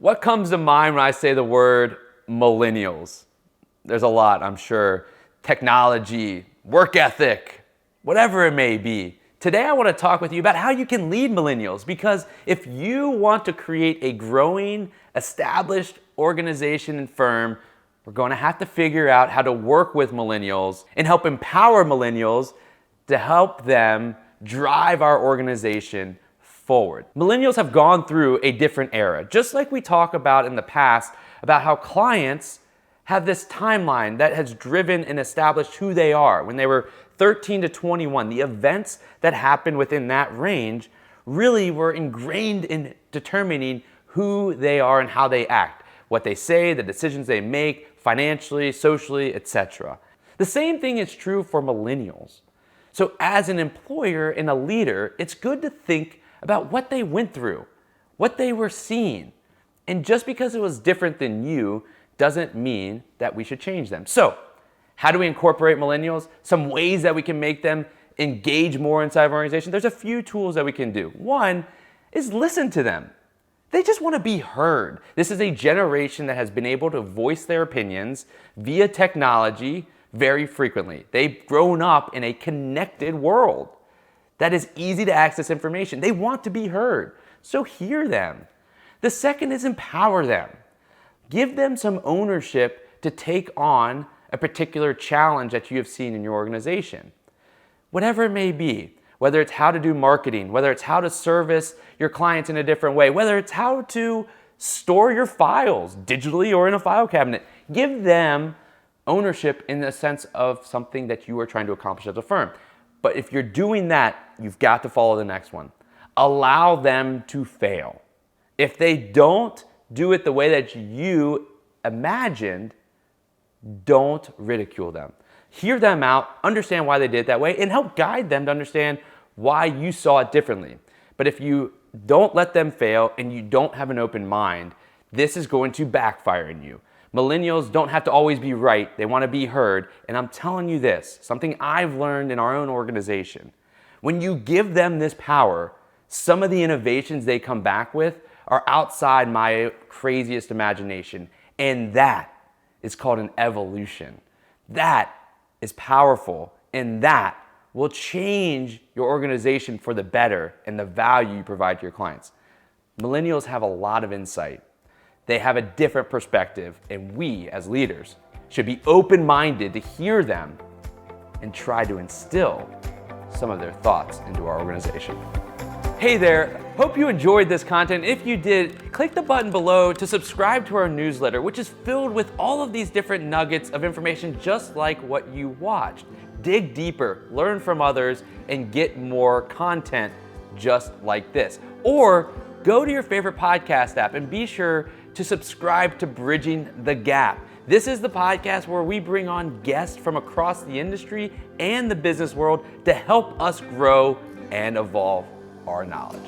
What comes to mind when I say the word millennials? There's a lot, I'm sure. Technology, work ethic, whatever it may be. Today I want to talk with you about how you can lead millennials, because if you want to create a growing, established organization and firm, we're going to have to figure out how to work with millennials and help empower millennials to help them drive our organization forward. Millennials have gone through a different era, just like we talk about in the past about how clients have this timeline that has driven and established who they are. When they were 13 to 21, the events that happened within that range really were ingrained in determining who they are and how they act, what they say, the decisions they make, financially, socially, etc. The same thing is true for millennials. So as an employer and a leader, it's good to think about what they went through, what they were seeing. And just because it was different than you doesn't mean that we should change them. So how do we incorporate millennials? Some ways that we can make them engage more inside of our organization. There's a few tools that we can do. One is listen to them. They just want to be heard. This is a generation that has been able to voice their opinions via technology very frequently. They've grown up in a connected world that is easy to access information. They want to be heard, so hear them. The second is empower them. Give them some ownership to take on a particular challenge that you have seen in your organization. Whatever it may be, whether it's how to do marketing, whether it's how to service your clients in a different way, whether it's how to store your files digitally or in a file cabinet. Give them ownership in the sense of something that you are trying to accomplish as a firm. But if you're doing that, you've got to follow the next one. Allow them to fail. If they don't do it the way that you imagined, don't ridicule them. Hear them out, understand why they did it that way, and help guide them to understand why you saw it differently. But if you don't let them fail and you don't have an open mind, this is going to backfire on you. Millennials don't have to always be right. They want to be heard. And I'm telling you this, something I've learned in our own organization. When you give them this power, some of the innovations they come back with are outside my craziest imagination. And that is called an evolution. That is powerful. And that will change your organization for the better and the value you provide to your clients. Millennials have a lot of insight. They have a different perspective, and we as leaders should be open-minded to hear them and try to instill some of their thoughts into our organization. Hey there, hope you enjoyed this content. If you did, click the button below to subscribe to our newsletter, which is filled with all of these different nuggets of information just like what you watched. Dig deeper, learn from others, and get more content just like this. Or go to your favorite podcast app and be sure to subscribe to Bridging the Gap. This is the podcast where we bring on guests from across the industry and the business world to help us grow and evolve our knowledge.